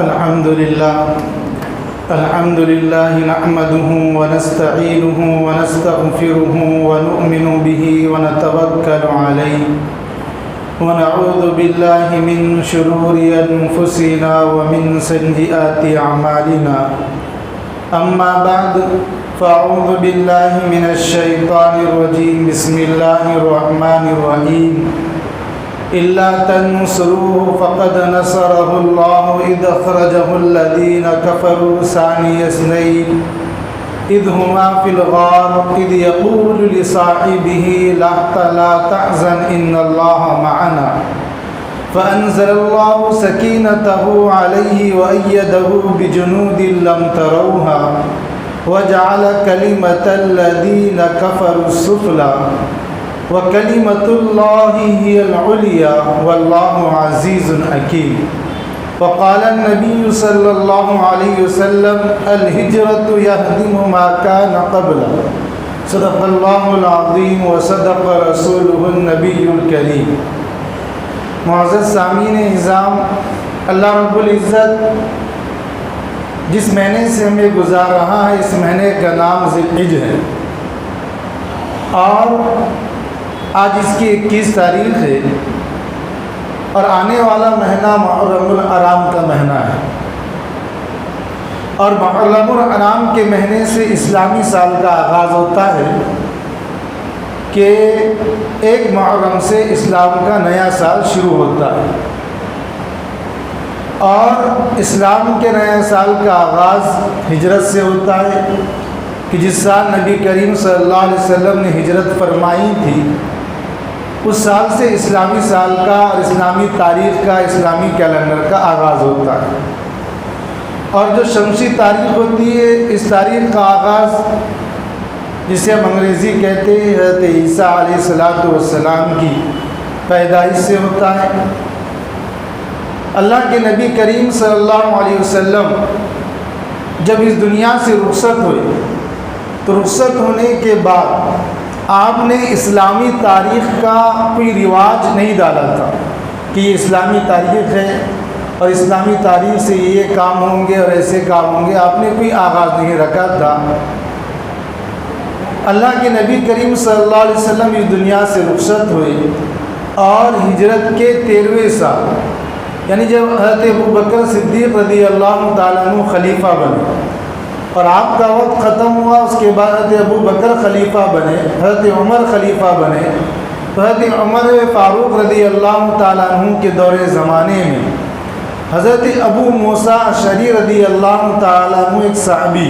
الحمد لله نحمده ونستعينه ونستغفره ونؤمن به ونتوكل عليه ونعوذ بالله من شرور أنفسنا ومن سيئات أعمالنا. أما بعد فأعوذ بالله من الشيطان الرجيم. بسم الله الرحمن الرحيم. إلا تنصروه فقد نصره الله إذ أخرجه الذين كفروا ثاني اثنين إذ هما في الغار إذ يقول لصاحبه لا تحزن إن الله معنا فأنزل الله سكينته عليه وأيده بجنود لم تروها وجعل كلمة الذين كفروا السفلى وكلمة الله هي العليا والله عزيز حكيم. وقال النبي صلى الله عليه وسلم الهجرة يهدم ما كان قبله. صدق الله العظيم وصدق رسوله النبي الكريم. معزز سامعین اعظام، اللہ رب العزت جس مہینے سے ہمیں گزار رہا ہے اس مہینے کا نام ذی الحجہ ہے اور آج اس کی 21 تاریخ ہے اور آنے والا مہینہ محرم الحرام کا مہینہ ہے اور محرم الحرام کے مہینے سے اسلامی سال کا آغاز ہوتا ہے کہ ایک محرم سے اسلام کا نیا سال شروع ہوتا ہے اور اسلام کے نئے سال کا آغاز ہجرت سے ہوتا ہے کہ جس سال نبی کریم صلی اللہ علیہ وسلم نے ہجرت فرمائی تھی اس سال سے اسلامی سال کا اور اسلامی تاریخ کا اسلامی کیلنڈر کا آغاز ہوتا ہے اور جو شمسی تاریخ ہوتی ہے اس تاریخ کا آغاز جسے ہم انگریزی کہتے ہیں حضرت عیسیٰ علیہ السلام کی پیدائش سے ہوتا ہے. اللہ کے نبی کریم صلی اللہ علیہ وسلم جب اس دنیا سے رخصت ہوئے تو رخصت ہونے کے بعد آپ نے اسلامی تاریخ کا کوئی رواج نہیں ڈالا تھا کہ یہ اسلامی تاریخ ہے اور اسلامی تاریخ سے یہ کام ہوں گے اور ایسے کام ہوں گے. آپ نے کوئی آغاز نہیں رکھا تھا. اللہ کے نبی کریم صلی اللہ علیہ وسلم اس دنیا سے رخصت ہوئے اور ہجرت کے 13ویں سال یعنی جب حضرت ابوبکر صدیق رضی اللہ تعالیٰ عنہ خلیفہ بنے اور آپ کا وقت ختم ہوا اس کے بعد حضرت ابوبکر خلیفہ بنے، حضرت عمر خلیفہ بنے تو حضرت عمر فاروق رضی اللہ تعالیٰ عنہ کے دور زمانے میں حضرت ابو موسیٰ اشعری رضی اللہ تعالیٰ عنہ ایک صحابی،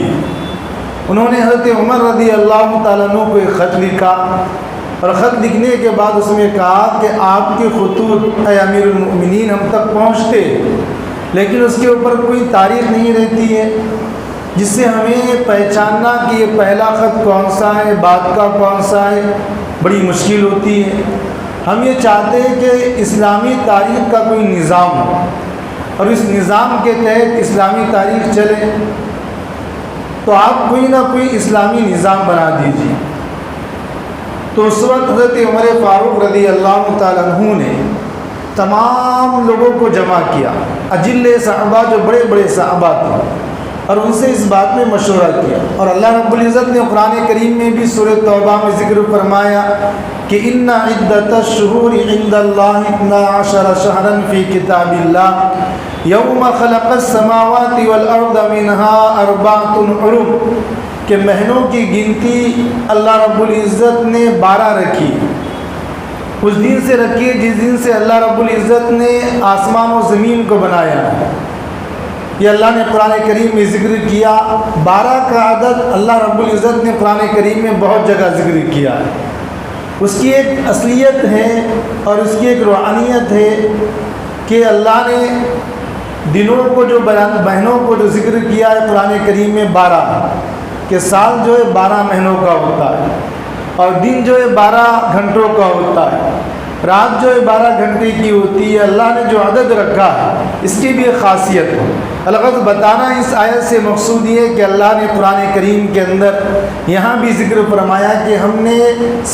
انہوں نے حضرت عمر رضی اللہ تعالیٰ عنہ کو ایک خط لکھا اور خط لکھنے کے بعد اس میں کہا کہ آپ کے خطوط اے امیر المؤمنین ہم تک پہنچتے لیکن اس کے اوپر کوئی تاریخ نہیں رہتی ہے جس سے ہمیں پہچاننا کہ یہ پہلا خط کون سا ہے بعد کا کون سا ہے بڑی مشکل ہوتی ہے. ہم یہ چاہتے ہیں کہ اسلامی تاریخ کا کوئی نظام ہو اور اس نظام کے تحت اسلامی تاریخ چلے تو آپ کوئی نہ کوئی اسلامی نظام بنا دیجیے. تو اس وقت حضرت عمر فاروق رضی اللہ تعالیٰ عنہ نے تمام لوگوں کو جمع کیا، اجل صحابہ جو بڑے بڑے صحابہ تھے اور ان سے اس بات میں مشورہ کیا اور اللہ رب العزت نے قرآن کریم میں بھی سورہ توبہ میں ذکر فرمایا کہ ان عدۃ الشہور عند اللہ 12 شہرا فی کتاب اللہ یوم خلق السماوات والارض منها 4 حرم کہ مہینوں کی گنتی اللہ رب العزت نے 12 رکھی اس دن سے رکھی جس دن سے اللہ رب العزت نے آسمان و زمین کو بنایا. یہ اللہ نے قرآن کریم میں ذکر کیا. 12 کا عدد اللہ رب العزت نے قرآن کریم میں بہت جگہ ذکر کیا ہے. اس کی ایک اصلیت ہے اور اس کی ایک روحانیت ہے کہ اللہ نے دنوں کو جو مہینوں کو جو ذکر کیا ہے قرآن کریم میں 12 کہ سال جو ہے 12 مہینوں کا ہوتا ہے اور دن جو ہے 12 گھنٹوں کا ہوتا ہے. رات جو ہے 12 گھنٹے کی ہوتی ہے، اللہ نے جو عدد رکھا ہے اس کی بھی ایک خاصیت ہے۔ الغرض بتانا اس آیت سے مقصود یہ ہے کہ اللہ نے قرآن کریم کے اندر یہاں بھی ذکر فرمایا کہ ہم نے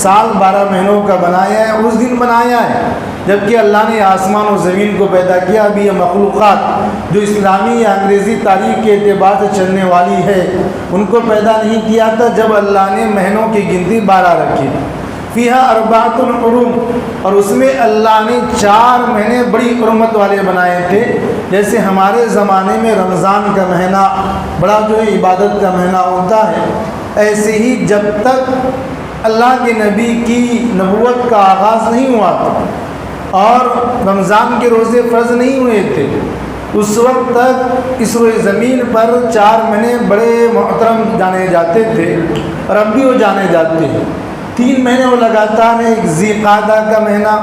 سال 12 مہینوں کا بنایا ہے، اس دن بنایا ہے جبکہ اللہ نے آسمان و زمین کو پیدا کیا۔ ابھی یہ مخلوقات جو اسلامی یا انگریزی تاریخ کے اعتبار سے چلنے والی ہے ان کو پیدا نہیں کیا تھا جب اللہ نے مہینوں کی گنتی 12 رکھی۔ فیہا اربعۃ حرم، اور اس میں اللہ نے 4 مہینے بڑی حرمت والے بنائے تھے۔ جیسے ہمارے زمانے میں رمضان کا مہینہ بڑا جو ہے عبادت کا مہینہ ہوتا ہے، ایسے ہی جب تک اللہ کے نبی کی نبوت کا آغاز نہیں ہوا تھا اور رمضان کے روزے فرض نہیں ہوئے تھے، اس وقت تک اس روئے زمین پر 4 مہینے بڑے محترم جانے جاتے تھے، اور اب بھی وہ جانے جاتے ہیں۔ 3 مہینے وہ لگاتار ہیں، ایک ذی قعدہ کا مہینہ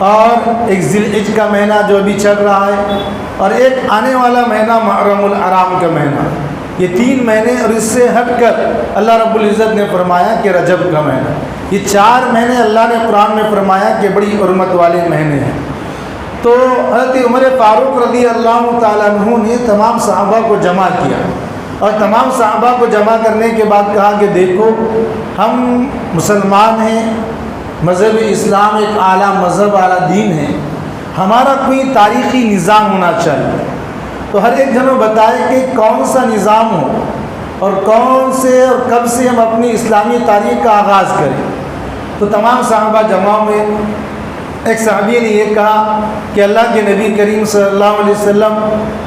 اور ایک ذی الحجہ کا مہینہ جو ابھی چل رہا ہے، اور ایک آنے والا مہینہ محرم الحرام کا مہینہ۔ یہ 3 مہینے، اور اس سے ہٹ کر اللہ رب العزت نے فرمایا کہ رجب کا مہینہ۔ یہ 4 مہینے اللہ نے قرآن میں فرمایا کہ بڑی حرمت والے مہینے ہیں۔ تو حضرت عمر فاروق رضی اللہ تعالیٰ عنہ نے تمام صحابہ کو جمع کیا، اور تمام صحابہ کو جمع کرنے کے بعد کہا کہ دیکھو ہم مسلمان ہیں، مذہب اسلام ایک اعلیٰ مذہب اعلیٰ دین ہے، ہمارا کوئی تاریخی نظام ہونا چاہیے۔ تو ہر ایک جنوں بتائے کہ کون سا نظام ہو اور کون سے اور کب سے ہم اپنی اسلامی تاریخ کا آغاز کریں۔ تو تمام صحابہ جمع ہوئے۔ ایک صحابی نے یہ کہا کہ اللہ کے نبی کریم صلی اللہ علیہ وسلم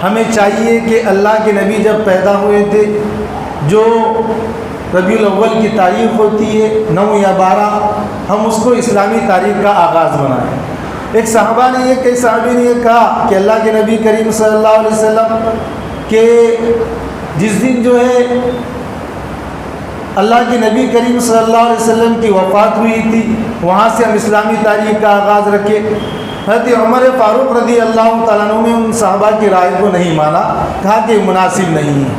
ہمیں چاہیے کہ اللہ کے نبی جب پیدا ہوئے تھے جو ربیع الاول کی تاریخ ہوتی ہے 9 یا 12، ہم اس کو اسلامی تاریخ کا آغاز بنائیں۔ ایک صحابہ نے یہ کہا کہ اللہ کے نبی کریم صلی اللہ علیہ وسلم کہ جس دن جو ہے اللہ کے نبی کریم صلی اللہ علیہ وسلم کی وفات ہوئی تھی وہاں سے ہم اسلامی تاریخ کا آغاز رکھے۔ حضرت عمر فاروق رضی اللہ تعالیٰ عنہ نے ان صحابہ کی رائے کو نہیں مانا، کہا کہ مناسب نہیں ہے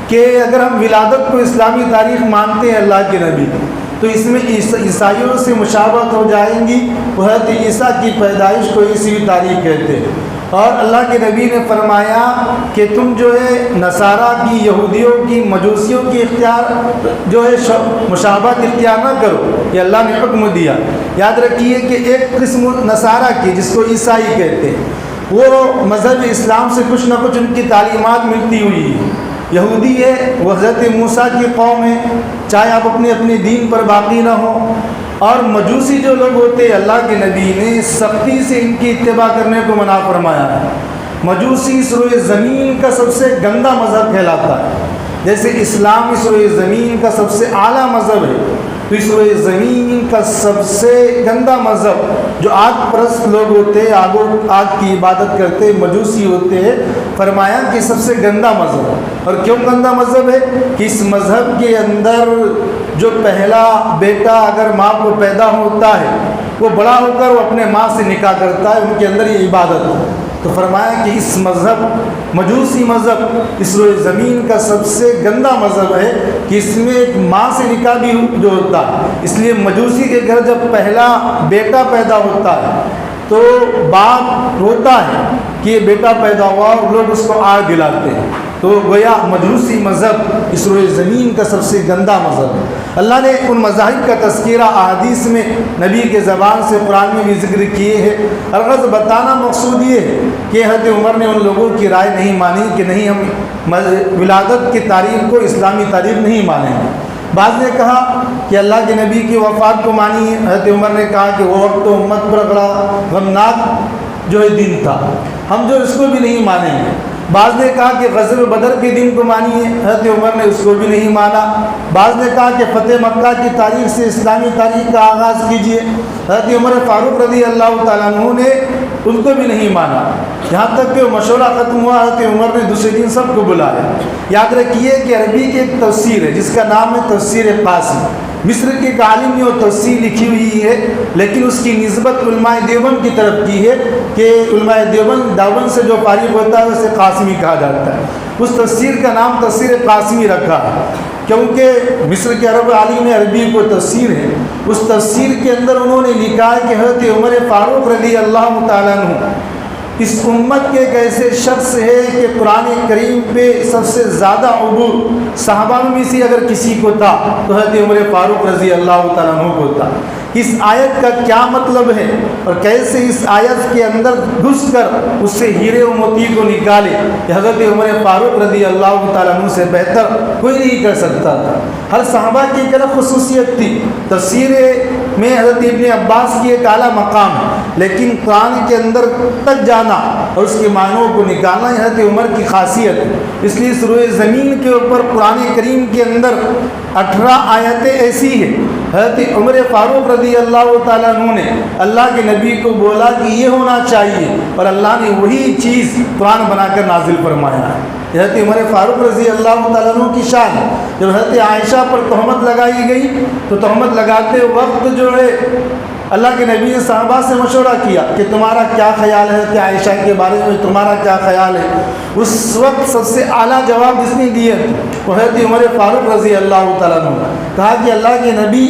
کہ اگر ہم ولادت کو اسلامی تاریخ مانتے ہیں اللہ کے نبی تو اس میں عیسائیوں سے مشابہت ہو جائیں گی۔ وہ حضرت عیسیٰ کی پیدائش کو عیسوی تاریخ کہتے ہیں، اور اللہ کے نبی نے فرمایا کہ تم جو ہے نصارہ کی، یہودیوں کی، مجوسیوں کی اختیار جو ہے مشابہت اختیار نہ کرو، یہ اللہ نے حکم دیا۔ یاد رکھیے کہ ایک قسم نصارہ کی جس کو عیسائی کہتے ہیں، وہ مذہب اسلام سے کچھ نہ کچھ ان کی تعلیمات ملتی ہوئی ہے۔ یہودی ہے وہ حضرت موسیٰ کی قوم ہے، چاہے آپ اپنے دین پر باقی نہ ہو، اور مجوسی جو لوگ ہوتے ہیں اللہ کے نبی نے سختی سے ان کی اتباع کرنے کو منع فرمایا ہے۔ مجوسی اس روئے زمین کا سب سے گندا مذہب کہلاتا ہے، جیسے اسلام اس روئے زمین کا سب سے اعلیٰ مذہب ہے، تو اس روئے زمین کا سب سے گندا مذہب جو آگ پرست لوگ ہوتے ہیں، آگ کی عبادت کرتے مجوسی ہوتے ہیں، فرمایا کہ سب سے گندا مذہب ہے۔ اور کیوں گندا مذہب ہے کہ اس مذہب کے اندر جو پہلا بیٹا اگر ماں کو پیدا ہوتا ہے وہ بڑا ہو کر وہ اپنے ماں سے نکاح کرتا ہے، ان کے اندر یہ عبادت ہے۔ تو فرمایا کہ اس مذہب مجوسی مذہب اس روئے زمین کا سب سے گندا مذہب ہے کہ اس میں ایک ماں سے نکاح بھی جو ہوتا ہے، اس لیے مجوسی کے گھر جب پہلا بیٹا پیدا ہوتا ہے تو باپ روتا ہے کہ یہ بیٹا پیدا ہوا، اور لوگ اس کو آگ دلاتے ہیں۔ تو گویا مجوسی مذہب اس روئے زمین کا سب سے گندا مذہب ہے۔ اللہ نے ان مذاہب کا تذکرہ احادیث میں نبی کے زبان سے قرآن میں بھی ذکر کیے ہیں۔ الغرض بتانا مقصود یہ ہے کہ حضرت عمر نے ان لوگوں کی رائے نہیں مانی کہ نہیں ہم ولادت کی تاریخ کو اسلامی تاریخ نہیں مانیں گے۔ بعض نے کہا کہ اللہ کے نبی کی وفات کو مانی ہے، حضرت عمر نے کہا کہ وہ وقت تو امت پر بڑا غمناک جو ہے دن تھا، ہم جو اس کو بھی نہیں مانیں گے۔ بعض نے کہا کہ غزوہ بدر کے دن کو مانیے، حضرت عمر نے اس کو بھی نہیں مانا۔ بعض نے کہا کہ فتح مکہ کی تاریخ سے اسلامی تاریخ کا آغاز کیجیے، حضرت عمر فاروق رضی اللہ تعالیٰ عنہ نے ان کو بھی نہیں مانا۔ یہاں تک کہ وہ مشورہ ختم ہوا، حضرت عمر نے دوسرے دن سب کو بلایا۔ یاد رکھیے کہ عربی کی ایک تفسیر ہے جس کا نام ہے تفسیر قاسم۔ مصر کے ایک عالم نے وہ تفسیر لکھی ہوئی ہے، لیکن اس کی نسبت علماء دیوبند کی طرف کی ہے کہ علماء دیوبند سے جو فارغ ہوتا ہے اسے قاسمی کہا جاتا ہے۔ اس تفسیر کا نام تفسیر قاسمی رکھا ہے کیونکہ مصر کے عرب عالم عربی کو تفسیر ہے۔ اس تفسیر کے اندر انہوں نے لکھا ہے کہ حضرت عمر فاروق رضی اللہ تعالیٰ عنہ اس امت کے ایک ایسے شخص ہے کہ قرآن کریم پہ سب سے زیادہ عبور صحابہ میں سے اگر کسی کو تھا تو حضرت عمر فاروق رضی اللہ تعالیٰ عنہ کو تھا۔ اس آیت کا کیا مطلب ہے اور کیسے اس آیت کے اندر گھس کر اس سے ہیرے و موتی کو نکالے کہ حضرت عمر فاروق رضی اللہ تعالیٰ عنہ سے بہتر کوئی نہیں کر سکتا تھا۔ ہر صحابہ کی ایک الگ خصوصیت تھی۔ تفسیر میں حضرت ابن عباس کی ایک اعلیٰ مقام ہے، لیکن قرآن کے اندر تک جانا اور اس کے معنوں کو نکالنا یہ حضرت عمر کی خاصیت ہے۔ اس لیے روئے زمین کے اوپر قرآن کریم کے اندر 18 آیتیں ایسی ہیں۔ حضرت عمر فاروق رضی اللہ تعالیٰ عنہ نے اللہ کے نبی کو بولا کہ یہ ہونا چاہیے، اور اللہ نے وہی چیز قرآن بنا کر نازل فرمایا ہے۔ حضرت عمر فاروق رضی اللہ تعالیٰ عنہ کی شان ہے۔ جب حضرت عائشہ پر تہمت لگائی گئی تو تہمت لگاتے وقت جو ہے اللہ کے نبی نے صحابہ سے مشورہ کیا کہ تمہارا کیا خیال ہے کہ عائشہ کے بارے میں تمہارا کیا خیال ہے؟ اس وقت سب سے اعلیٰ جواب جس نے دیے وہ حضرت عمر فاروق رضی اللہ تعالیٰ عنہ، کہا کہ اللہ کے نبی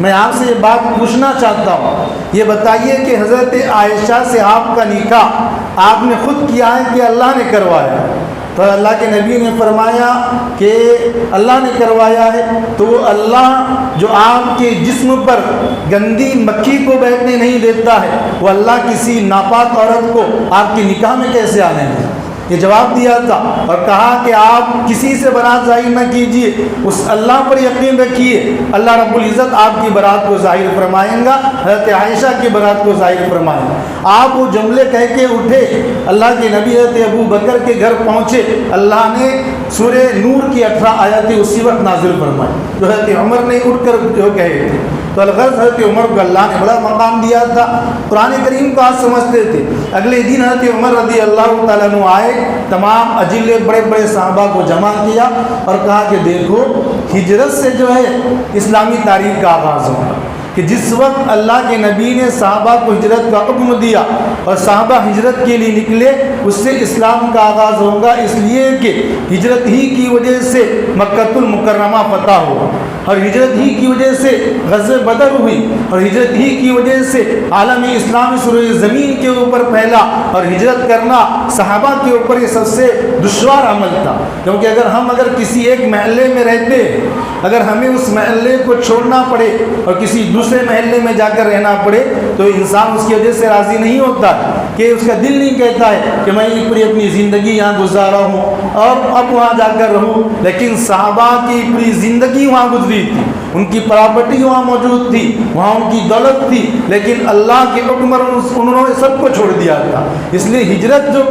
میں آپ سے یہ بات پوچھنا چاہتا ہوں، یہ بتائیے کہ حضرت عائشہ سے آپ کا نکاح آپ نے خود کیا ہے کہ اللہ نے کروایا؟ تو اللہ کے نبی نے فرمایا کہ اللہ نے کروایا ہے۔ تو وہ اللہ جو آپ کے جسم پر گندی مکھی کو بیٹھنے نہیں دیتا ہے، وہ اللہ کسی ناپاک عورت کو آپ کے نکاح میں کیسے آنے دے؟ یہ جواب دیا تھا اور کہا کہ آپ کسی سے برات ظاہر نہ کیجیے، اس اللہ پر یقین رکھیے، اللہ رب العزت آپ کی برات کو ظاہر فرمائیں گا، حضرت عائشہ کی برات کو ظاہر فرمائیں گا۔ آپ وہ جملے کہہ کے اٹھے، اللہ کے نبی حضرت ابو بکر کے گھر پہنچے، اللہ نے سورہ نور کی 18 آیتیں اسی وقت نازل فرمائی جو حضرت عمر نے اٹھ کر جو کہے تھے۔ تو الغرض حضرت عمر کو اللہ نے بڑا مقام دیا تھا، قرآن کریم کو آج سمجھتے تھے۔ اگلے دن حضرت عمر رضی اللہ تعالیٰ عنہ آئے، تمام اجلے بڑے بڑے صحابہ کو جمع کیا اور کہا کہ دیکھو ہجرت سے جو ہے اسلامی تاریخ کا آغاز ہوگا، کہ جس وقت اللہ کے نبی نے صحابہ کو ہجرت کا حکم دیا اور صحابہ ہجرت کے لیے نکلے، اس سے اسلام کا آغاز ہوگا، اس لیے کہ ہجرت ہی کی وجہ سے مکۃ المکرمہ فتح ہوا، اور ہجرت ہی کی وجہ سے غزوہ بدر ہوئی، اور ہجرت ہی کی وجہ سے عالم اسلام اس روئے زمین کے اوپر پھیلا، اور ہجرت کرنا صحابہ کے اوپر یہ سب سے دشوار عمل تھا، کیونکہ اگر کسی ایک محلے میں رہتے، اگر ہمیں اس محلے کو چھوڑنا پڑے اور کسی دوسرے محلے میں جا کر رہنا پڑے تو انسان اس کی وجہ سے راضی نہیں ہوتا، کہ اس کا دل نہیں کہتا ہے کہ میں پوری اپنی زندگی یہاں گزارا ہوں اور اب وہاں جا کر رہوں۔ لیکن صحابہ کی پوری زندگی وہاں گزری تھی، ان کی پراپرٹی وہاں موجود تھی، وہاں ان کی دولت تھی، لیکن اللہ کے حکم پر انہوں نے سب کو چھوڑ دیا تھا۔ اس لیے ہجرت جو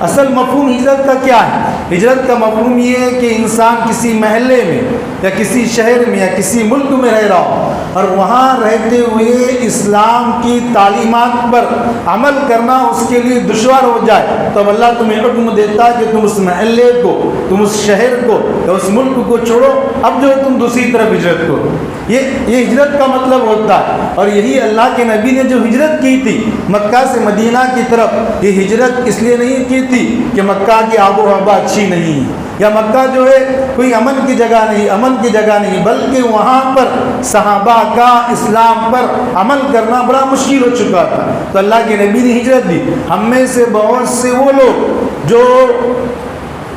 اصل مفہوم ہجرت کا کیا ہے؟ ہجرت کا مفہوم یہ ہے کہ انسان کسی محلے میں یا کسی شہر میں یا کسی ملک میں رہ رہا ہو اور وہاں رہتے ہوئے اسلام کی تعلیمات پر عمل کرنا اس کے لیے دشوار ہو جائے، تو اب اللہ تمہیں حکم دیتا ہے کہ تم اس محلے کو، تم اس شہر کو یا اس ملک کو چھوڑو، اب جو تم دوسری طرف ہجرت کرو۔ یہ ہجرت کا مطلب ہوتا ہے، اور یہی اللہ کے نبی نے جو ہجرت کی تھی مکہ سے مدینہ کی طرف، یہ ہجرت اس لیے نہیں کی تھی کہ مکہ کی آب و ہوا اچھی نہیں یا مکہ جو ہے کوئی امن کی جگہ نہیں، بلکہ وہاں پر صحابہ کا اسلام پر عمل کرنا بڑا مشکل ہو چکا تھا، تو اللہ کے نبی نے ہجرت دی۔ ہم میں سے بہت سے وہ لوگ جو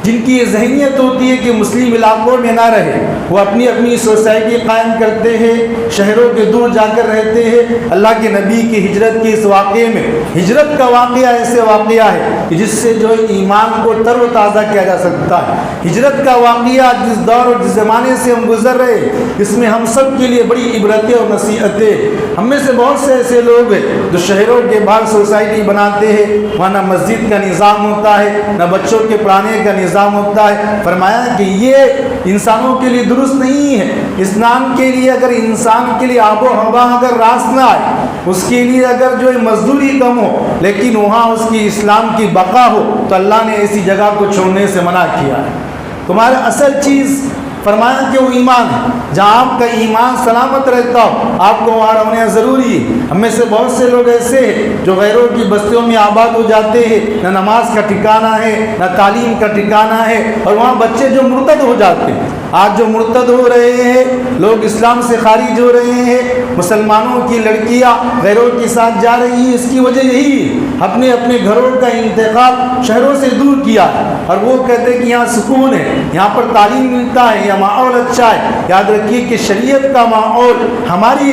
جن کی یہ ذہنیت ہوتی ہے کہ مسلم علاقوں میں نہ رہے، وہ اپنی اپنی سوسائٹی قائم کرتے ہیں، شہروں کے دور جا کر رہتے ہیں۔ اللہ کے نبی کی ہجرت کے اس واقعے میں، ہجرت کا واقعہ ایسے واقعہ ہے کہ جس سے جو ایمان کو تر و تازہ کیا جا سکتا ہے۔ ہجرت کا واقعہ جس دور اور جس زمانے سے ہم گزر رہے ہیں، اس میں ہم سب کے لیے بڑی عبرتیں اور نصیحتیں۔ ہم میں سے بہت سے ایسے لوگ ہیں جو شہروں کے باہر سوسائٹی بناتے ہیں، وہاں نہ مسجد کا نظام ہوتا ہے، نہ بچوں کے پڑھانے کا نظام ہوتا ہے۔ فرمایا کہ یہ انسانوں کے لیے درست نہیں ہے۔ اسلام کے لیے اگر انسان کے لیے آب و ہوا اگر راست نہ آئے، اس کے لیے اگر جو مزدوری کم ہو، لیکن وہاں اس کی اسلام کی بقا ہو، تو اللہ نے ایسی جگہ کو چھوڑنے سے منع کیا ہے۔ تمہارا اصل چیز فرمایا کہ وہ ایمان ہے، جہاں آپ کا ایمان سلامت رہتا ہو آپ کو وہاں رہنا ضروری ہے۔ ہم میں سے بہت سے لوگ ایسے ہیں جو غیروں کی بستیوں میں آباد ہو جاتے ہیں، نہ نماز کا ٹھکانہ ہے نہ تعلیم کا ٹھکانہ ہے، اور وہاں بچے جو مرتد ہو جاتے ہیں۔ آج جو مرتد ہو رہے ہیں، لوگ اسلام سے خارج ہو رہے ہیں، مسلمانوں کی لڑکیاں غیروں کے ساتھ جا رہی ہیں، اس کی وجہ یہی ہے اپنے اپنے گھروں کا انتخاب شہروں سے دور کیا ہے، اور وہ کہتے ہیں کہ یہاں سکون ہے، یہاں پر تعلیم ملتا ہے، یہاں ماحول اچھا ہے۔ یاد رکھیے کہ شریعت کا ماحول ہماری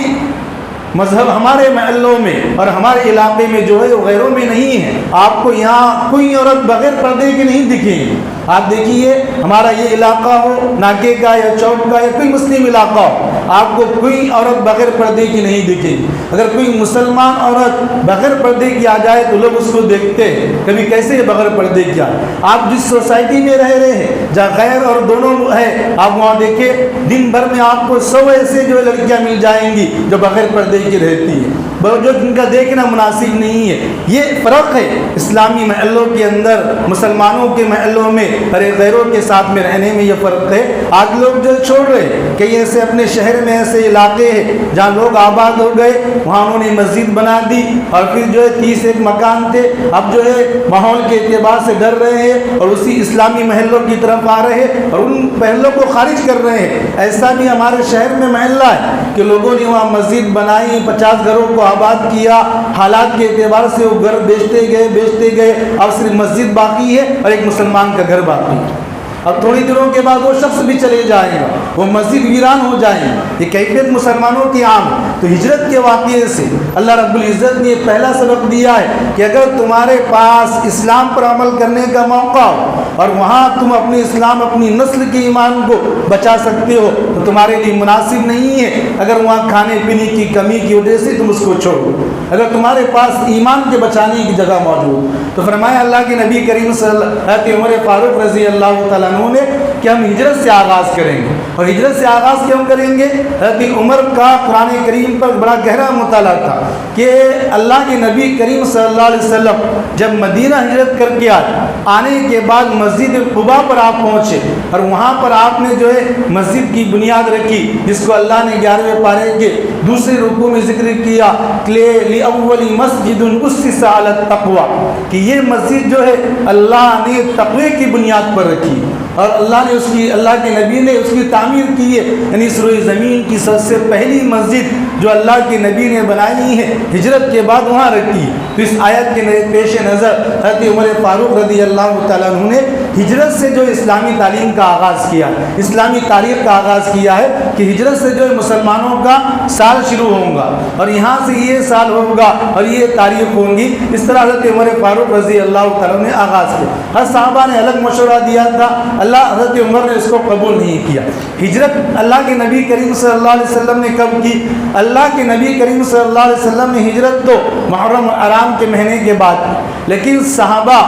مذہب ہمارے محلوں میں اور ہمارے علاقے میں جو ہے وہ غیروں میں نہیں ہے۔ آپ کو یہاں کوئی عورت بغیر پردے کے نہیں دکھیں گی۔ آپ دیکھیے ہمارا یہ علاقہ ہو ناکے کا یا چوک کا یا کوئی مسلم علاقہ ہو، آپ کو کوئی عورت بغیر پردے کی نہیں دکھے گی۔ اگر کوئی مسلمان عورت بغیر پردے کی آ جائے تو لوگ اس کو دیکھتے ہیں کبھی کیسے بغیر پردے کی آئے۔ آپ جس سوسائٹی میں رہ رہے ہیں جہاں غیر اور دونوں ہے، آپ وہاں دیکھیں دن بھر میں آپ کو 100 ایسے جو لڑکیاں مل جائیں گی جو بغیر پردے کی رہتی ہیں، جو جن کا دیکھنا مناسب نہیں ہے۔ یہ فرق ہے اسلامی محلوں کے اندر مسلمانوں کے محلوں میں اور غیروں کے ساتھ میں رہنے میں، یہ فرق ہے۔ آج لوگ جو چھوڑ رہے کہ ایسے اپنے شہر میں ایسے علاقے ہیں جہاں لوگ آباد ہو گئے، وہاں انہوں نے مسجد بنا دی، اور پھر جو ہے 31 مکان تھے، اب جو ہے ماحول کے اعتبار سے ڈر رہے ہیں اور اسی اسلامی محلوں کی طرف آ رہے ہیں اور ان محلوں کو خارج کر رہے ہیں۔ ایسا بھی ہمارے شہر میں محلہ ہے کہ لوگوں نے وہاں مسجد بنائی، 50 گھروں کو آباد کیا، حالات کے اعتبار سے وہ گھر بیچتے گئے، اب صرف مسجد باقی ہے اور ایک مسلمان کا گھر باقی ہے۔ اب تھوڑی دنوں کے بعد وہ شخص بھی چلے جائیں گا، وہ مسجد ویران ہو جائیں گے۔ یہ کیفیت مسلمانوں کی عام۔ تو ہجرت کے واقعے سے اللہ رب العزت نے پہلا سبق دیا ہے کہ اگر تمہارے پاس اسلام پر عمل کرنے کا موقع ہو اور وہاں تم اپنے اسلام اپنی نسل کے ایمان کو بچا سکتے ہو تو تمہارے لیے مناسب نہیں ہے اگر وہاں کھانے پینے کی کمی کی وجہ سے تم اس کو چھوڑو، اگر تمہارے پاس ایمان کے بچانے کی جگہ موجود۔ تو فرمایا اللہ کے نبی کریم صلی اللہ علیہ وسلم، عمر فاروق رضی اللہ تعالیٰ عنہ نے کہ ہم ہجرت سے آغاز کریں گے۔ اور ہجرت سے آغاز کیوں کریں گے؟ حضرت عمر کا قرآن کریم پر بڑا گہرا مطالعہ تھا کہ اللہ کے نبی کریم صلی اللہ علیہ وسلم جب مدینہ ہجرت کر کے آنے کے بعد مسجد قباء پر آپ پہنچے اور وہاں پر آپ نے جو ہے مسجد کی بنیاد رکھی، جس کو اللہ نے 11ویں پارے کے دوسرے رکوع میں ذکر کیا لِأَوَّلِ مَسْجِدٌ أُسِّسَ عَلَى التَّقْوَى، کہ یہ مسجد جو ہے اللہ نے تقوی کی بنیاد پر رکھی اور اللہ کے نبی نے اس کی تعمیر کی ہے۔ یعنی سروئے زمین کی سب سے پہلی مسجد جو اللہ کے نبی نے بنائی ہے ہجرت کے بعد وہاں رکھی ہے۔ تو اس آیت کے پیش نظر حضرت عمر فاروق رضی اللہ تعالیٰ عنہ نے ہجرت سے جو اسلامی تعلیم کا آغاز کیا، اسلامی تاریخ کا آغاز کیا ہے کہ ہجرت سے جو مسلمانوں کا سال شروع ہوگا اور یہاں سے یہ سال ہوگا اور یہ تاریخ ہوں گی۔ اس طرح حضرت عمر فاروق رضی اللہ تعالیٰ نے آغاز کیا۔ ہر صحابہ نے الگ مشورہ دیا تھا، حضرت عمر نے اس کو قبول نہیں کیا۔ ہجرت اللہ کے نبی کریم صلی اللہ علیہ وسلم نے کب کی؟ اللہ کے نبی کریم صلی اللہ علیہ وسلم نے ہجرت تو محرم حرام کے مہینے کے بعد کی، لیکن صحابہ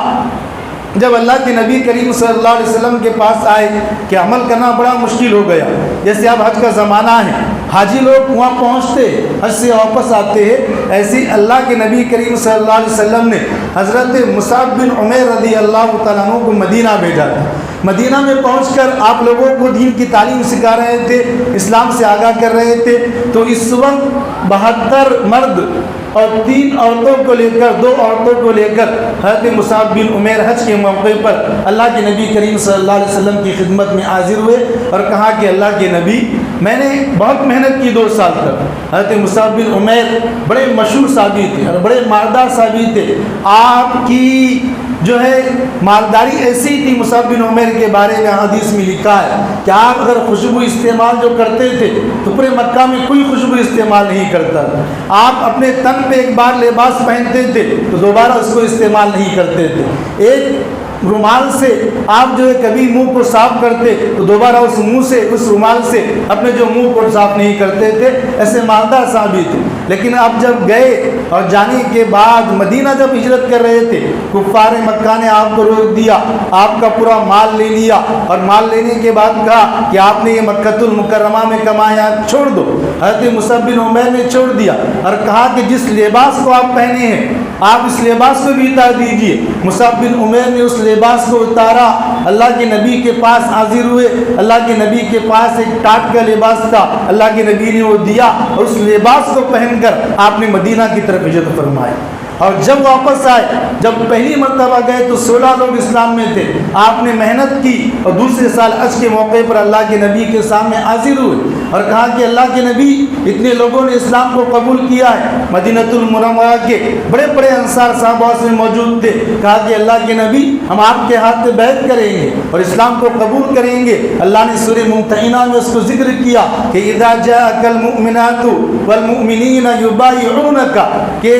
جب اللہ کے نبی کریم صلی اللہ علیہ وسلم کے پاس آئے کہ عمل کرنا بڑا مشکل ہو گیا۔ جیسے اب حج کا زمانہ ہے، حاجی لوگ وہاں پہنچتے حج سے واپس آتے ہیں، ایسے اللہ کے نبی کریم صلی اللہ علیہ وسلم نے حضرت مصعب بن عمیر رضی اللہ تعالیٰ عنہ کو مدینہ بھیجا تھا۔ مدینہ میں پہنچ کر آپ لوگوں کو دین کی تعلیم سکھا رہے تھے، اسلام سے آگاہ کر رہے تھے۔ تو اس وقت 72 مرد اور 3 عورتوں کو لے کر 2 عورتوں کو لے کر حضرت مصعب بن عمیر حج کے موقع پر اللہ کے نبی کریم صلی اللہ علیہ وسلم کی خدمت میں حاضر ہوئے اور کہا کہ اللہ کے نبی، میں نے بہت محنت کی 2 سال تک۔ حضرت مصعب بن عمیر بڑے مشہور صحابی تھے اور بڑے مالدار صحابی تھے، آپ کی جو ہے مالداری ایسی تھی۔ مصعب بن عمیر کے بارے میں حدیث میں لکھا ہے کہ آپ اگر خوشبو استعمال جو کرتے تھے تو پورے مکہ میں کوئی خوشبو استعمال نہیں کرتا تھا۔ آپ اپنے تن پہ ایک بار لباس پہنتے تھے تو دوبارہ اس کو استعمال نہیں کرتے تھے۔ ایک رومال سے آپ جو ہے کبھی منہ کو صاف کرتے تو دوبارہ اس رومال سے اپنے جو منہ کو صاف نہیں کرتے تھے، ایسے مالدار صحابی تھے۔ لیکن اب جب گئے اور جانے کے بعد مدینہ جب ہجرت کر رہے تھے، کفار مکہ نے آپ کو روک دیا، آپ کا پورا مال لے لیا اور مال لینے کے بعد کہا کہ آپ نے یہ مکہ المکرمہ میں کمایا، چھوڑ دو۔ حضرت مصعب بن عمیر نے چھوڑ دیا اور کہا کہ جس لباس کو آپ پہنے ہیں آپ اس لباس کو بھی اتار دیجئے۔ مصعب بن عمیر نے اس لباس کو اتارا، اللہ کے نبی کے پاس حاضر ہوئے، اللہ کے نبی کے پاس ایک ٹاٹ کا لباس تھا، اللہ کے نبی نے وہ دیا اور اس لباس کو پہن کر آپ نے مدینہ کی طرف ہجرت فرمائی۔ اور جب واپس آئے، جب پہلی مرتبہ گئے تو 16 لوگ اسلام میں تھے، آپ نے محنت کی اور دوسرے سال حج کے موقع پر اللہ کے نبی کے سامنے حاضر ہوئے اور کہا کہ اللہ کے نبی اتنے لوگوں نے اسلام کو قبول کیا ہے۔ مدینہ المنورہ کے بڑے بڑے انصار صحابہ سے موجود تھے، کہا کہ اللہ کے نبی ہم آپ کے ہاتھ میں بیعت کریں گے اور اسلام کو قبول کریں گے۔ اللہ نے سورہ ممتحنہ میں اس کو ذکر کیا کہ اذا جاءک المؤمنات والمؤمنین یبایعونک، کہ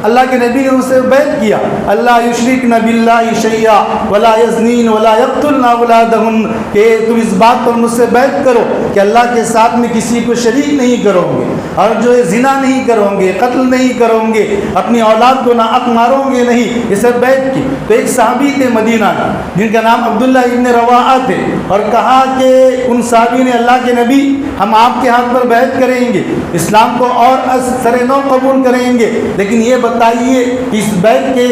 اللہ کے نبی نے ان سے بیعت کیا، اللہ یشرکن باللہ شیئا ولا یزنین ولا یقتلن اولادہن، کہ تم اس بات پر مجھ سے بیعت کرو کہ اللہ کے ساتھ میں کسی کو شریک نہیں کرو گے اور جو ہے زنا نہیں کرو گے، قتل نہیں کرو گے، اپنی اولاد کو ناحق مارو گے نہیں، یہ سب بیعت کی۔ تو ایک صحابی تھے مدینہ جن کا نام عبداللہ ابن رواحہ تھے، اور کہا کہ ان صحابی نے اللہ کے نبی ہم آپ کے ہاتھ پر بیعت کریں گے، اسلام کو اور سر نو قبول کریں گے، لیکن یہ بتائیے اس بیعت کے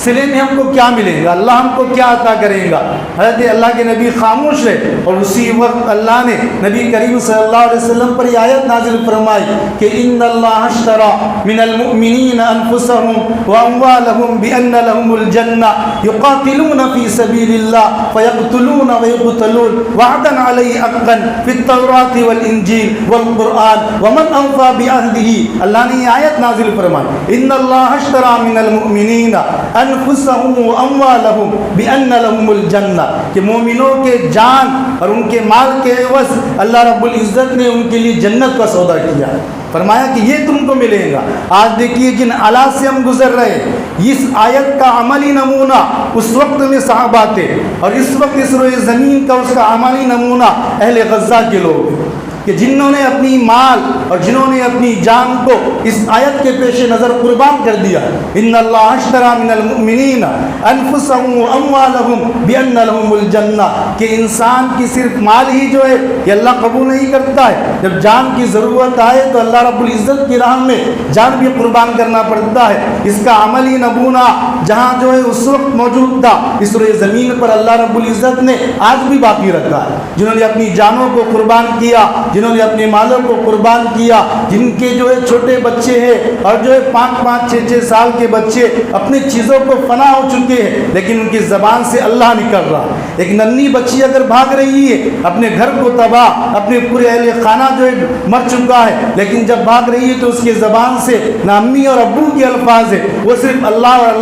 سلے میں ہم کو کیا ملے گا، اللہ ہم کو کیا عطا کرے گا۔ حضرت اللہ کے نبی خاموش ہے، اور اسی وقت اللہ نے نبی کریم صلی اللہ علیہ وسلم پر یہ آیت نازل فرمائی کہ ان اللہ اشترى من المؤمنین انفسهم واموالهم بان لهم الجنہ یقاتلون فی سبیل اللہ فیقتلون ویقتلون وعدا علیہ حقا فی التوراۃ والانجیل والقرآن ومن اوفى بعہدہ۔ اللہ نے یہ آیت نازل فرمائی ان اللہ اشترى من المؤمنین انفسهم واموالهم بان لهم الجنہ، کہ مومنوں کے جان اور ان کے مال کے عوض اللہ رب العزت نے ان کے لیے جنت کا سودا کیا ہے، فرمایا کہ یہ تم کو ملے گا۔ آج دیکھیے جن حالات سے ہم گزر رہے ہیں، اس آیت کا عملی نمونہ اس وقت میں صحابہ تھے، اور اس وقت اس روئے زمین کا اس کا عملی نمونہ اہل غزہ کے لوگ ہیں، کہ جنہوں نے اپنی مال اور جنہوں نے اپنی جان کو اس آیت کے پیش نظر قربان کر دیا۔ ان اللہ اشترى من المؤمنین انفسهم واموالهم بان لهم الجنہ، کہ انسان کی صرف مال ہی جو ہے یہ اللہ قبول نہیں کرتا ہے، جب جان کی ضرورت آئے تو اللہ رب العزت کی راہ میں جان بھی قربان کرنا پڑتا ہے۔ اس کا عملی نمونہ جہاں جو ہے اس وقت موجود تھا، اس روئے زمین پر اللہ رب العزت نے آج بھی باقی رکھا ہے۔ جنہوں نے اپنی جانوں کو قربان کیا، جنہوں نے اپنے مالوں کو قربان کیا، جن کے جو ہے چھوٹے بچے ہیں اور جو ہے 5-5 6-6 سال کے بچے اپنی چیزوں کو فنا ہو چکے ہیں، لیکن ان کی زبان سے اللہ نکل رہا۔ ایک ننھی بچی اگر بھاگ رہی ہے اپنے گھر کو تباہ، اپنے پورے اہل خانہ جو ہے مر چکا ہے، لیکن جب بھاگ رہی ہے تو اس کی زبان سے نہ امی اور ابو کے الفاظ ہے، وہ صرف اللہ اور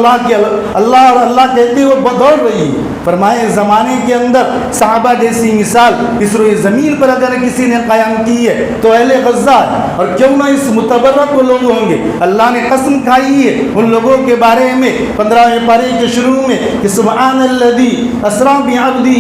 اللہ کہتے ہوئے وہ دوڑ رہی ہے۔ فرمائے زمانے کے اندر صحابہ جیسی مثال اس روئے زمین پر اگر کسی نے قائم کی ہے تو اہل غزہ ہے، اور کیوں نہ اس متبرک وہ لوگ ہوں گے۔ اللہ نے قسم کھائی ہے ان لوگوں کے بارے میں 15ویں پارے کے شروع میں کہ سبحان الذی اسریٰ بعبدہ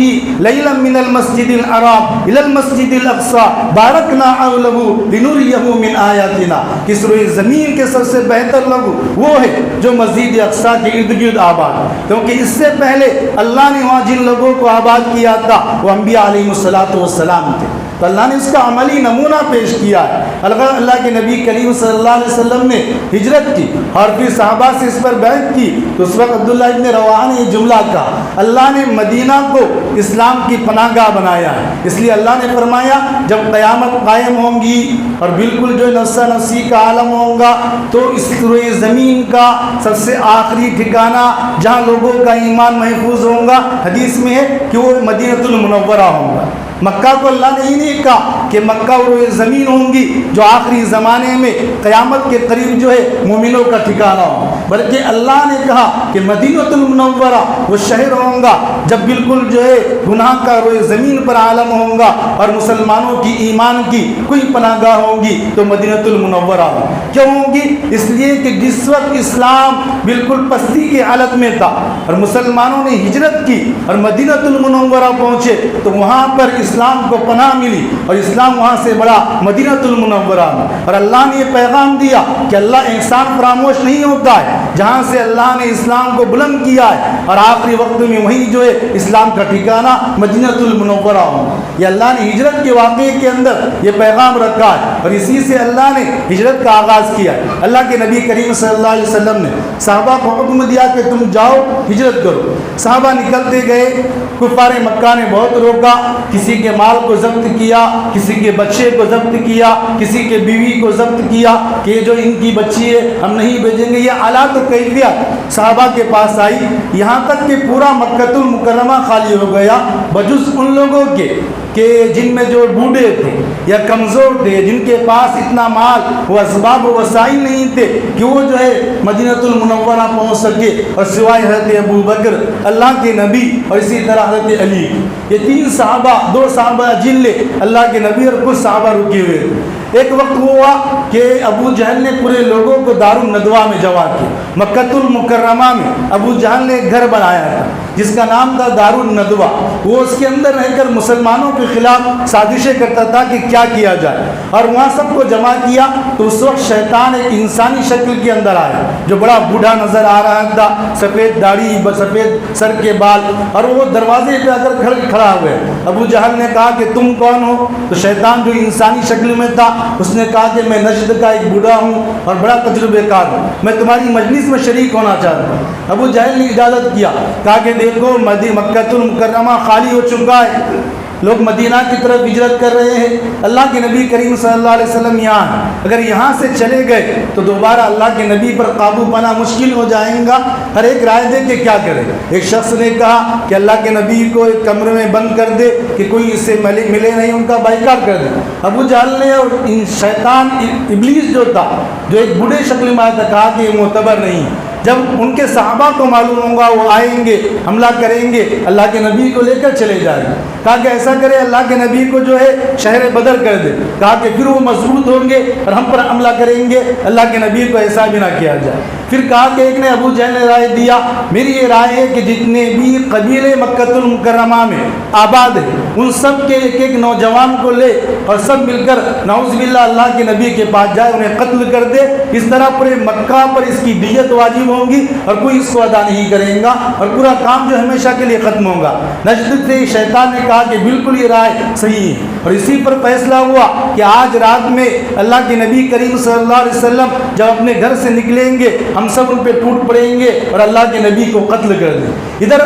لیلا من المسجد الحرام الی المسجد الاقصی بارکنا حولہ لنریہ من آیاتنا، کہ اس روئے زمین کے سب سے بہتر لوگ وہ ہے جو مسجد اقصی کے ارد گرد آباد، کیونکہ اس سے پہلے اللہ نے وہاں جن لوگوں کو آباد کیا تھا وہ انبیاء علیہ السلام تھے، تو اللہ نے اس کا عملی نمونہ پیش کیا ہے۔ اللہ کے نبی کریم صلی اللہ علیہ وسلم نے ہجرت کی اور پھر صحابہ سے اس پر بیعت کی، تو اس وقت عبداللہ ابن رواحہ نے یہ جملہ کہا، اللہ نے مدینہ کو اسلام کی پناہ گاہ بنایا ہے، اس لیے اللہ نے فرمایا جب قیامت قائم ہوں گی اور بالکل جو نفسا نفسی کا عالم ہوگا تو اس روئے زمین کا سب سے آخری ٹھکانہ جہاں لوگوں کا ایمان محفوظ ہوگا، حدیث میں ہے کہ وہ مدینہ المنورہ ہوگا۔ مکہ کو اللہ نے ہی نہیں کہا کہ مکہ اور وہ زمین ہوں گی جو آخری زمانے میں قیامت کے قریب جو ہے مومنوں کا ٹھکانہ ہو، بلکہ اللہ نے کہا کہ مدینہ المنورہ وہ شہر ہوگا جب بالکل جو ہے گناہ کا روئے زمین پر عالم ہوگا اور مسلمانوں کی ایمان کی کوئی پناہ گاہ ہوگی تو مدینہ المنورہ ہو۔ کیوں ہوگی؟ اس لیے کہ جس وقت اسلام بالکل پستی کی حالت میں تھا اور مسلمانوں نے ہجرت کی اور مدینہ المنورہ پہنچے تو وہاں پر اسلام کو پناہ ملی اور اسلام وہاں سے بڑا مدینہ المنورہ میں، اور اللہ نے یہ پیغام دیا کہ اللہ احسان فراموش نہیں ہوتا ہے، جہاں سے اللہ نے اسلام کو بلند کیا ہے، اور آخری وقت میں وہیں جو ہے اسلام کا ٹھکانہ مدینۃ المنورہ ہو۔ یہ اللہ نے ہجرت کے واقعے کے اندر یہ پیغام رکھا ہے، اور اسی سے اللہ نے ہجرت کا آغاز کیا ہے۔ اللہ کے نبی کریم صلی اللہ علیہ وسلم نے صحابہ کو حکم دیا کہ تم جاؤ ہجرت کرو۔ صحابہ نکلتے گئے، کفار مکہ نے بہت روکا، کسی کے مال کو ضبط کیا، کسی کے بچے کو ضبط کیا، کسی کے بیوی کو ضبط کیا کہ یہ جو ان کی بچی ہے ہم نہیں بھیجیں گے۔ یہ حالات و کیفیت صحابہ کے پاس آئی، یہاں تک کہ پورا مکہ المکرمہ خالی ہو گیا بجز ان لوگوں کے کہ جن میں جو بوڑھے تھے یا کمزور تھے، جن کے پاس اتنا مال و اسباب و وسائل نہیں تھے کہ وہ جو ہے مدینۃ المنورہ پہنچ سکے، اور سوائے حضرت ابو بکر اللہ کے نبی اور اسی طرح حضرت علی، یہ تین صحابہ، دو صحابہ جلے اللہ کے نبی اور کچھ صحابہ رکے ہوئے تھے۔ ایک وقت ہوا کہ ابو جہل نے پورے لوگوں کو دار الندوہ میں جمع کیا۔ مکہ المکرمہ میں ابو جہل نے ایک گھر بنایا تھا جس کا نام تھا دار الندوہ۔ وہ اس کے اندر رہ کر مسلمانوں کے خلاف سازشیں کرتا تھا کہ کیا کیا جائے، اور وہاں سب کو جمع کیا تو اس وقت شیطان ایک انسانی شکل کے اندر آیا جو بڑا بوڑھا نظر آ رہا تھا، سفید داڑھی، سفید سر کے بال، اور وہ دروازے پہ آ کر کھڑا ہوئے۔ ابو جہل نے کہا کہ تم کون ہو؟ تو شیطان جو انسانی شکل میں تھا اس نے کہا کہ میں نجد کا ایک بوڑھا ہوں اور بڑا تجربے کار ہوں، میں تمہاری مجلس میں شریک ہونا چاہتا ہوں۔ ابو جہل نے اجازت کیا، کہا کہ دیکھو مکہ المکرمہ خالی ہو چکا ہے، لوگ مدینہ کی طرف ہجرت کر رہے ہیں، اللہ کے نبی کریم صلی اللہ علیہ وسلم یہاں ہیں، اگر یہاں سے چلے گئے تو دوبارہ اللہ کے نبی پر قابو پانا مشکل ہو جائیں گا، ہر ایک رائے دے کہ کیا کرے۔ ایک شخص نے کہا کہ اللہ کے نبی کو ایک کمرے میں بند کر دے کہ کوئی اس سے ملے نہیں، ان کا بائیکاٹ کر دے۔ ابو جہل نے اور شیطان ابلیس جو تھا، جو ایک بوڑھے شکل میں آیا تھا، کہا کہ یہ معتبر نہیں، جب ان کے صحابہ کو معلوم ہوگا وہ آئیں گے، حملہ کریں گے، اللہ کے نبی کو لے کر چلے جائیں گے۔ کہا کہ ایسا کرے اللہ کے نبی کو جو ہے شہر بدر کر دے، کہا کہ پھر وہ مضبوط ہوں گے اور ہم پر حملہ کریں گے، اللہ کے نبی کو ایسا بھی نہ کیا جائے۔ پھر کہا کہ ایک نے ابو جہل نے رائے دیا، میری یہ رائے ہے کہ جتنے بھی قبیلے مکہ المکرمہ میں آباد ہیں ان سب کے ایک ایک نوجوان کو لے اور سب مل کر نعوذ باللہ اللہ کے نبی کے پاس جائے، انہیں قتل کر دے۔ اس طرح پورے مکہ پر اس کی دیت واجب ہوگی اور کوئی اس کو ادا نہیں کرے گا، اور پورا کام جو ہمیشہ کے لیے ختم ہوگا۔ نجد سے شیطان نے کہا کہ بالکل یہ رائے صحیح ہے، اور اسی پر فیصلہ ہوا کہ آج رات میں اللہ کے نبی کریم صلی اللہ علیہ وسلم جب اپنے گھر سے نکلیں گے ہم سب ان پہ ٹوٹ پڑیں گے اور اللہ کے نبی کو قتل کر دیں۔ ادھر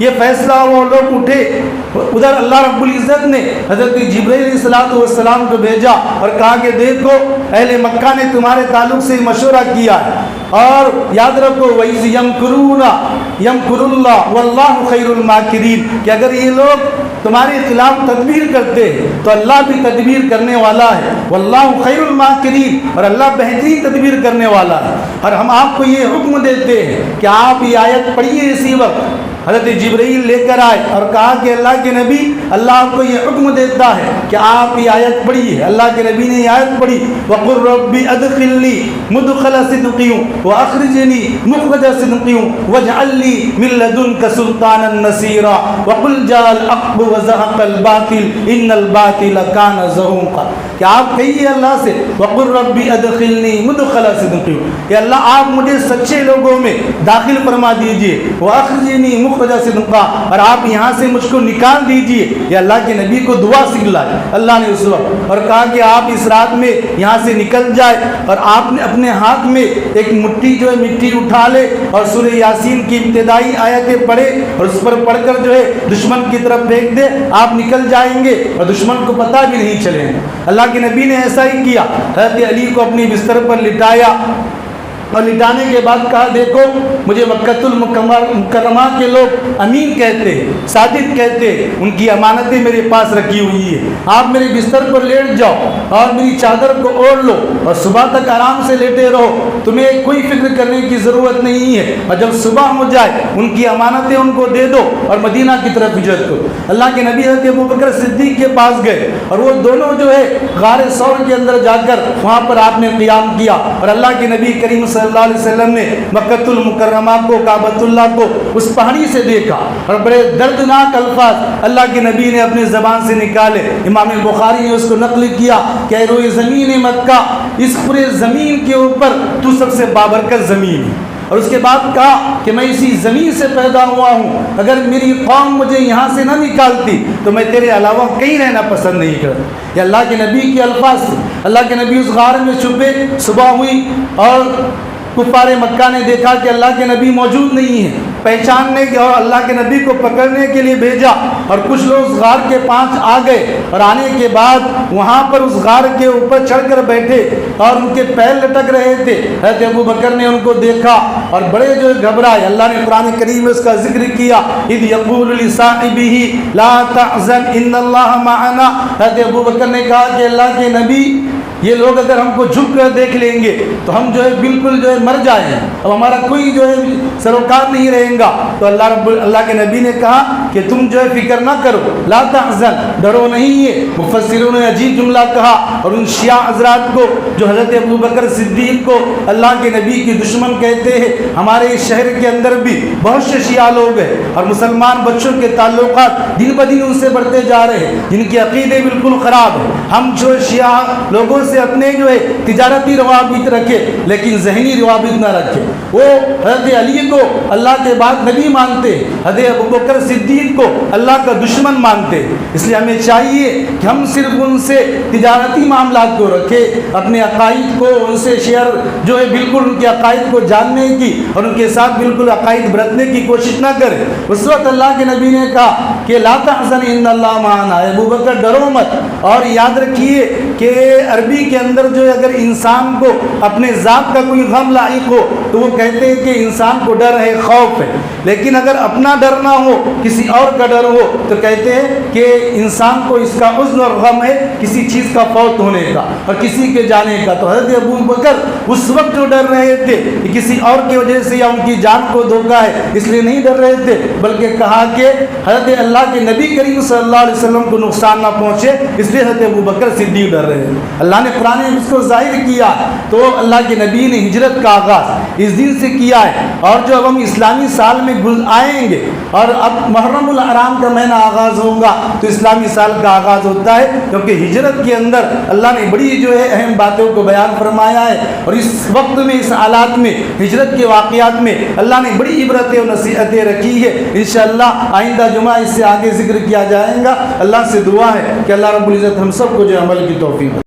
یہ فیصلہ وہ لوگ اٹھے، ادھر اللہ رب العزت نے حضرت جبرائیل علیہ السلام کو بھیجا اور کہا کہ دیکھو اہل مکہ نے تمہارے تعلق سے مشورہ کیا ہے، اور یاد رکھو وَإِذْ يَمْكُرُونَ يَمْكُرُ اللَّهُ وَاللَّهُ خَيْرُ الْمَاكِرِينَ، کہ اگر یہ لوگ تمہارے خلاف تدبیر کرتے ہیں تو اللہ بھی تدبیر کرنے والا ہے، وَاللَّهُ خَيْرُ الْمَاكِرِينَ، اور اللہ بہترین تدبیر کرنے والا ہے۔ اور ہم آپ کو یہ حکم دیتے ہیں کہ آپ یہ آیت پڑھیے۔ اسی وقت حضرت جبرائیل لے کر آئے اور کہا کہ اللہ کے نبی اللہ آپ کو یہ حکم دیتا ہے کہ آپ یہ آیت پڑھیے۔ اللہ کے نبی نے یہ آیت پڑھی، وَقُلْ رَبِّ أَدْخِلْنِي مُدْخَلَ صِدْقٍ وَأَخْرِجْنِي مُخْرَجَ صِدْقٍ وَاجْعَلْ لِي مِن لَّدُنكَ سُلْطَانًا نَّصِيرًا وَقُلْ جَاءَ الْحَقُّ وَزَهَقَ الْبَاطِلُ إِنَّ الْبَاطِلَ كَانَ زَهُوقًا، کہ آپ کہیے اللہ سے وَقُلْ رَبِّ أَدْخِلْنِي مُدْخَلَ صِدْقٍ، کہ اللہ آپ مجھے سچے لوگوں میں داخل فرما دیجئے، وَأَخْرِجْنِي مُخْرَجَ صِدْقٍ، اور آپ یہاں سے مجھ کو نکال دیجئے۔ یہ اللہ کے نبی کو دعا سکھلائی اللہ نے اس وقت، اور کہا کہ آپ اس رات میں یہاں سے نکل جائے، اور آپ نے اپنے ہاتھ میں ایک مٹھی جو ہے مٹی اٹھا لے اور سورہ یاسین کی ابتدائی آیتیں پڑھے اور اس پر پڑھ کر جو ہے دشمن کی طرف پھینک دے، آپ نکل جائیں گے اور دشمن کو پتہ بھی نہیں چلے گا۔ اللہ کے نبی نے ایسا ہی کیا، حضرت علی کو اپنی بستر پر لٹایا اور لٹانے کے بعد کہا دیکھو مجھے مکہ المکرمہ کے لوگ امین کہتے ہیں، صادق کہتے ہیں، ان کی امانتیں میرے پاس رکھی ہوئی ہیں، آپ میرے بستر پر لیٹ جاؤ اور میری چادر کو اوڑھ لو اور صبح تک آرام سے لیٹے رہو، تمہیں کوئی فکر کرنے کی ضرورت نہیں ہے، اور جب صبح ہو جائے ان کی امانتیں ان کو دے دو اور مدینہ کی طرف ہجرت کرو۔ اللہ کے نبی حضرت ابوبکر صدیق کے پاس گئے اور وہ دونوں جو ہے غار ثور کے اندر جا کر وہاں پر آپ نے قیام کیا، اور اللہ کے نبی کریم صلی اللہ علیہ وسلم نے مکہ المکرمہ کو، کعبۃ اللہ کو اس پہاڑی سے دیکھا، اور بڑے دردناک الفاظ اللہ کے نبی نے اپنی زبان سے نکالے۔ امام بخاری نے اس کو نقل کیا کہ روئے زمین مکہ، اس پورے زمین کے اوپر تو سب سے بابرکت زمین ہے، اور اس کے بعد کہا کہ میں اسی زمین سے پیدا ہوا ہوں، اگر میری قوم مجھے یہاں سے نہ نکالتی تو میں تیرے علاوہ کہیں رہنا پسند نہیں کرتا۔ یہ اللہ کے نبی کے الفاظ تھے۔ اللہ کے نبی اس غار میں چھپے، صبح ہوئی اور کفار مکہ نے دیکھا کہ اللہ کے نبی موجود نہیں ہیں، پہچاننے کے اور اللہ کے نبی کو پکڑنے کے لیے بھیجا، اور کچھ لوگ اس غار کے پاس آ گئے، اور آنے کے بعد وہاں پر اس غار کے اوپر چڑھ کر بیٹھے اور ان کے پیر لٹک رہے تھے۔ حضرت ابو بکر نے ان کو دیکھا اور بڑے جو گھبرائے۔ اللہ نے قرآن کریم میں اس کا ذکر کیا، اذ یقول لصاحبہ لا تحزن ان اللہ معنا۔ حضرت ابو بکر نے کہا کہ اللہ کے نبی، یہ لوگ اگر ہم کو جھک کر دیکھ لیں گے تو ہم جو ہے بالکل جو ہے مر جائیں، اب ہمارا کوئی جو ہے سروکار نہیں رہے گا۔ تو اللہ کے نبی نے کہا کہ تم جو ہے فکر نہ کرو، لا تحزن، ڈرو نہیں ہے۔ مفسروں نے عجیب جملہ کہا، اور ان شیعہ حضرات کو جو حضرت ابو بکر صدیق کو اللہ کے نبی کی دشمن کہتے ہیں، ہمارے اس شہر کے اندر بھی بہت سے شیعہ لوگ ہیں، اور مسلمان بچوں کے تعلقات دن بدن ان سے بڑھتے جا رہے ہیں، جن کے عقیدے بالکل خراب ہیں۔ ہم جو شیعہ لوگوں سے اپنے جو ہے تجارتی روابط رکھے لیکن ذہنی روابط نہ رکھے۔ وہ حضرت علی کو اللہ کے بعد نبی مانتے، حضرت ابو بکر صدیق کو اللہ کا دشمن مانتے۔ اس لیے ہمیں چاہیے کہ ہم صرف ان سے تجارتی معاملات کو رکھیں، اپنے عقائد کو ان سے شیئر جو ہے بالکل ان کے عقائد کو جاننے کی اور ان کے ساتھ بالکل عقائد برتنے کی کوشش نہ کریں۔ اس وقت اللہ کے نبی نے کہا کہ لا تحزن ان اللہ معنا، ابو بکر ڈرو مت۔ اور یاد رکھیے کہ عربی کے اندر جو ہے اگر انسان کو اپنے ذات کا کوئی غم لاحق ہو تو وہ کہتے ہیں کہ انسان کو ڈر ہے، خوف ہے، لیکن اگر اپنا ڈر نہ ہو، کسی اور کا ڈر ہو تو کہتے ہیں کہ انسان کو اس کا حزن اور غم ہے کسی چیز کا فوت ہونے کا اور کسی کے جانے کا۔ تو حضرت ابو بکر اس وقت جو ڈر رہے تھے کہ کسی اور کی وجہ سے یا ان کی جان کو دھوکا ہے، اس لیے نہیں ڈر رہے تھے، بلکہ کہا کہ حضرت اللہ کے نبی کریم صلی اللہ علیہ وسلم کو نقصان نہ پہنچے، اس لیے حضرت ابو بکر صدیق ڈر رہے ہیں۔ اللہ نے قرآن میں اس کو ظاہر کیا، تو اللہ کے نبی نے ہجرت کا آغاز اس دن سے کیا ہے، اور جو اب ہم اسلامی سال میں آئیں گے اور اب محرم الحرام کا مہینہ آغاز ہوگا تو اسلامی سال کا آغاز ہوتا ہے، کیونکہ ہجرت کے اندر اللہ نے بڑی جو ہے اہم باتوں کو بیان فرمایا ہے، اور اس وقت میں اس حالات میں ہجرت کے واقعات میں اللہ نے بڑی عبرتیں اور نصیحتیں رکھی ہے۔ انشاءاللہ آئندہ جمعہ اس سے آگے ذکر کیا جائے گا۔ اللہ سے دعا ہے کہ اللہ رب العزت ہم سب کو جو عمل کی توفیق